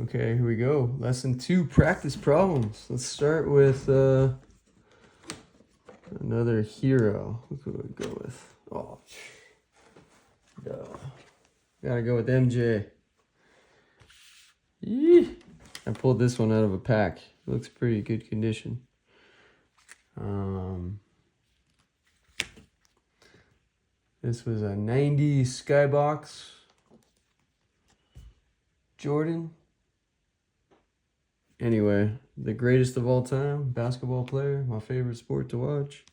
Okay, here we go. Lesson 2, practice problems. Let's start with another hero. Who could we go with? Oh, gotta go with MJ. Yee. I pulled this one out of a pack. It looks pretty good condition. This was a 90 Skybox Jordan. Anyway, the greatest of all time, basketball player, my favorite sport to watch.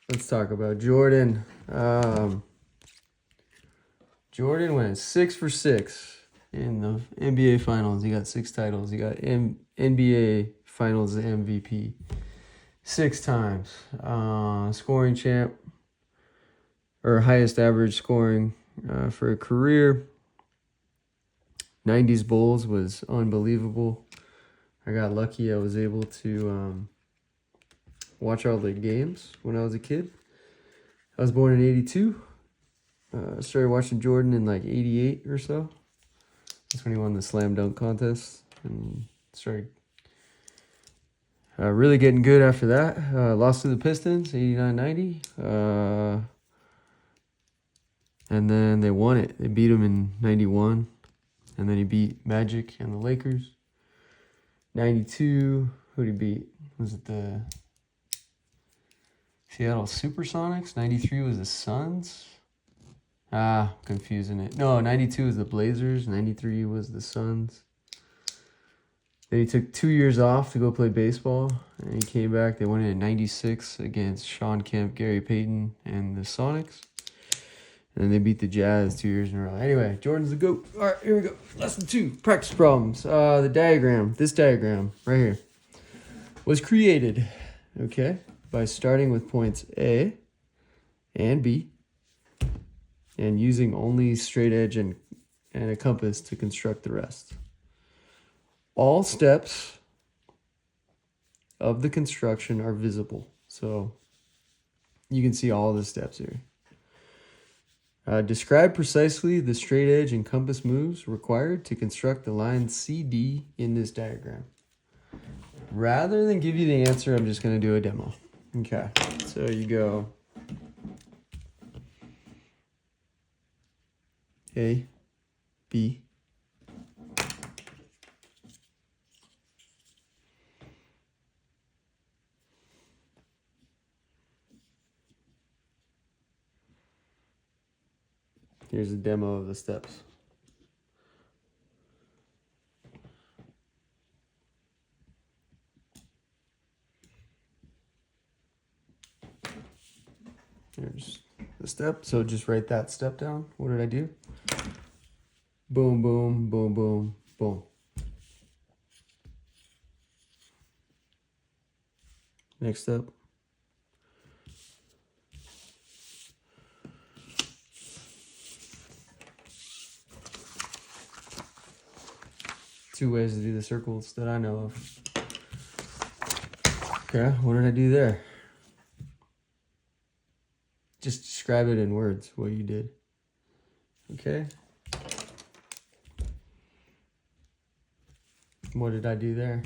Let's talk about Jordan. Jordan went 6 for 6 in the NBA Finals. He got 6 titles. He got NBA Finals MVP 6 times. Scoring champ, or highest average scoring for a career. 90s Bulls was unbelievable. I got lucky. I was able to watch all the games when I was a kid. I was born in 82. Started watching Jordan in like 88 or so. That's when he won the slam dunk contest and started really getting good after that. Lost to the Pistons, 89-90. And then they won it. They beat him in 91. And then he beat Magic and the Lakers. 92, who'd he beat? Was it the Seattle Supersonics? 93 was the Suns. Confusing it. No, 92 was the Blazers. 93 was the Suns. Then he took 2 years off to go play baseball. And he came back. They won it in 96 against Sean Kemp, Gary Payton, and the Sonics. And then they beat the Jazz 2 years in a row. Anyway, Jordan's the GOAT. All right, here we go. Lesson 2, practice problems. The diagram, this diagram right here, was created, okay, by starting with points A and B and using only straight edge and a compass to construct the rest. All steps of the construction are visible. So you can see all the steps here. Describe precisely the straight edge and compass moves required to construct the line CD in this diagram. Rather than give you the answer, I'm just going to do a demo. Okay, so you go A, B, here's a demo of the steps. Here's the step. So just write that step down. What did I do? Boom, boom, boom, boom, boom. Next step. Two ways to do the circles that I know of. Okay, what did I do there? Just describe it in words, what you did. Okay. What did I do there?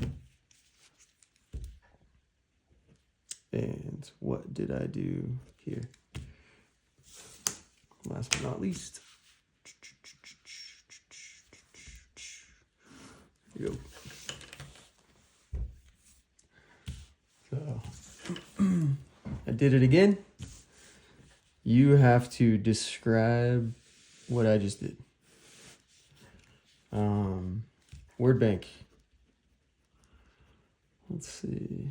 And what did I do here? Last but not least. Here we go. So, I did it again. You have to describe what I just did. Word bank. Let's see.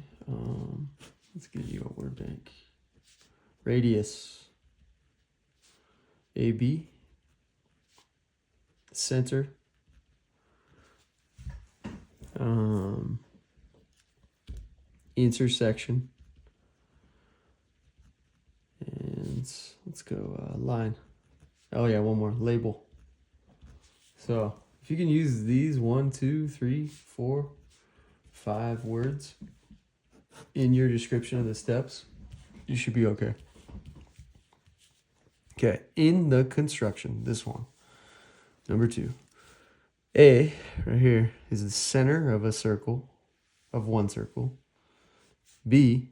Let's give you a word bank. Radius. AB. Center. Intersection. And let's go line. Oh yeah, one more. Label. So if you can use these 1, 2, 3, 4, 5 words in your description of the steps, you should be okay. Okay, in the construction, this one. Number 2. A, right here, is the center of a circle, of one circle. B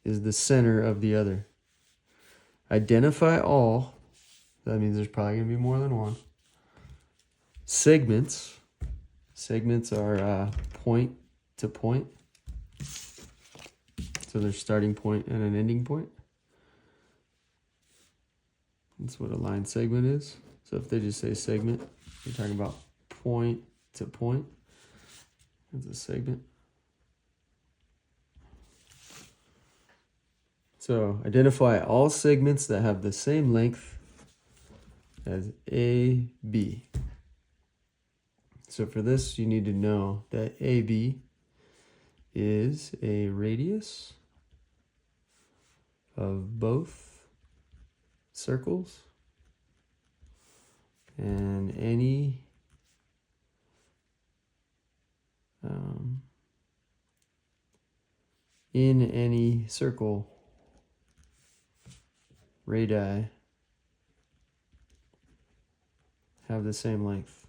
is the center of the other. Identify all, that means there's probably going to be more than one. Segments. Segments are point to point. So there's starting point and an ending point. That's what a line segment is. So if they just say segment, you're talking about point to point. That's a segment. So identify all segments that have the same length as AB. So for this, you need to know that AB is a radius of both circles, and any in any circle, radii have the same length.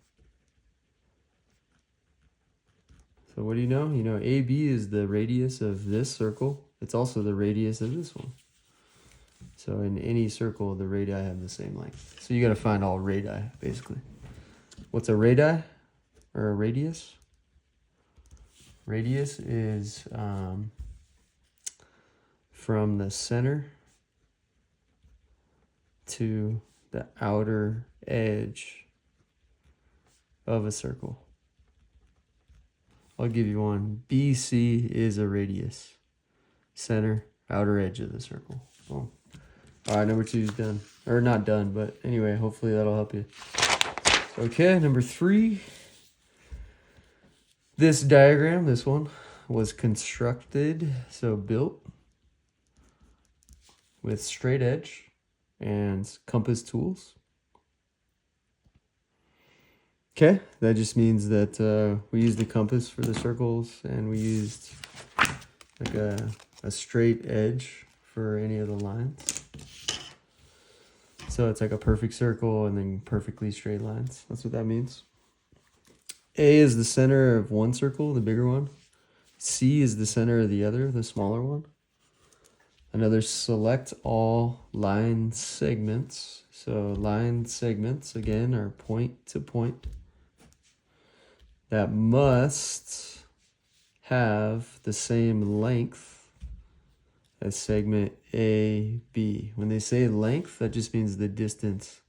So what do you know? You know AB is the radius of this circle. It's also the radius of this one. So in any circle, the radii have the same length. So you got to find all radii, basically. What's a radii or a radius? Radius is from the center to the outer edge of a circle. I'll give you one. BC is a radius. Center, outer edge of the circle. Boom. All right, number 2 is done. Or not done, but anyway, hopefully that'll help you. Okay, number 3. This diagram, this one, was constructed, so built, with straight edge and compass tools. Okay, that just means that we used the compass for the circles, and we used like a straight edge for any of the lines. So it's like a perfect circle and then perfectly straight lines. That's what that means. A is the center of one circle, the bigger one. C is the center of the other, the smaller one. Another, select all line segments. So line segments, again, are point to point that must have the same length as segment AB. When they say length, that just means the distance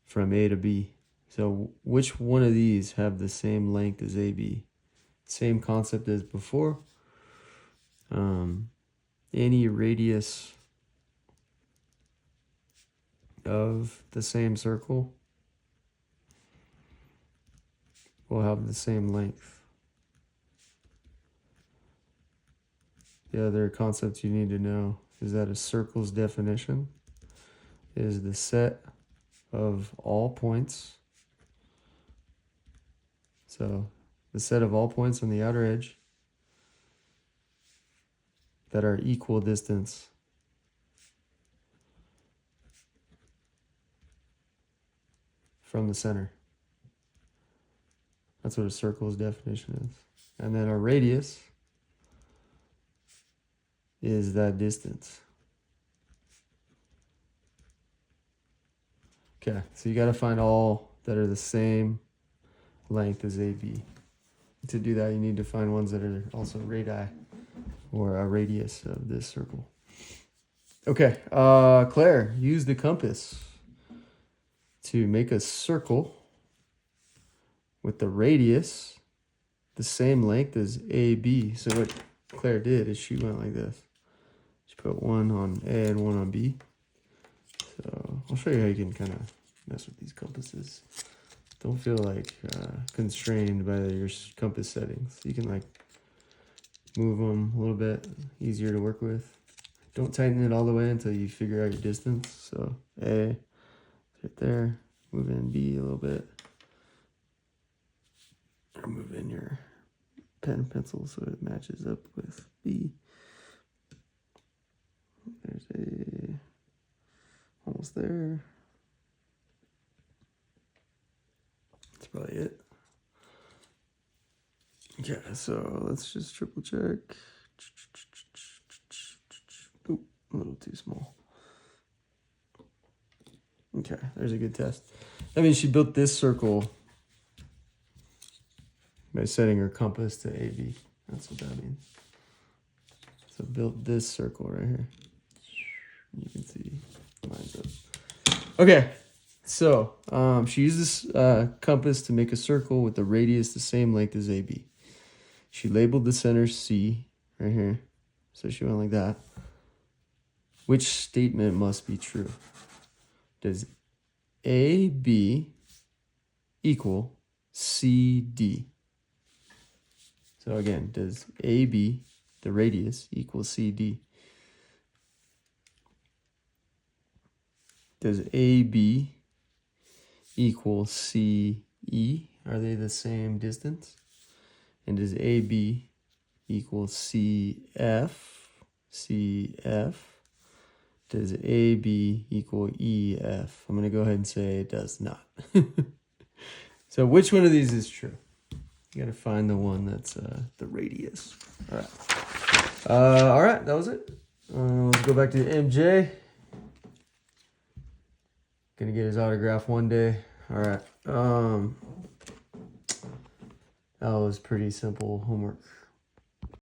from A to B. So which one of these have the same length as AB? Same concept as before. Any radius of the same circle will have the same length. The other concepts you need to know is that a circle's definition is the set of all points. So the set of all points on the outer edge that are equal distance from the center. That's what a circle's definition is. And then a radius is that distance. Okay, so you got to find all that are the same length as AB. To do that, you need to find ones that are also radii, or a radius of this circle. Okay, Claire, use the compass to make a circle with the radius the same length as AB. So what Claire did is she went like this. She put one on A and one on B. So I'll show you how you can kind of mess with these compasses. Don't feel like constrained by your compass settings. You can like move them a little bit, easier to work with. Don't tighten it all the way until you figure out your distance. So A, right there. Move in B a little bit. Or move in your pen and pencil so it matches up with B. There's a almost there. That's probably it. Yeah, so let's just triple check. Oop, a little too small. Okay, there's a good test. That means she built this circle by setting her compass to AB. That's what that means. So built this circle right here. You can see lines up. Okay, so she used this compass to make a circle with the radius the same length as AB. She labeled the center C right here. So she went like that. Which statement must be true? Does AB equal CD? So again, does AB, the radius, equal CD? Does AB equal CE? Are they the same distance? And does AB equal CF? CF? Does AB equal EF? I'm going to go ahead and say it does not. So which one of these is true? You got to find the one that's the radius. All right. All right, that was it. Let's go back to the MJ. Gonna get his autograph one day. All right. That was pretty simple homework.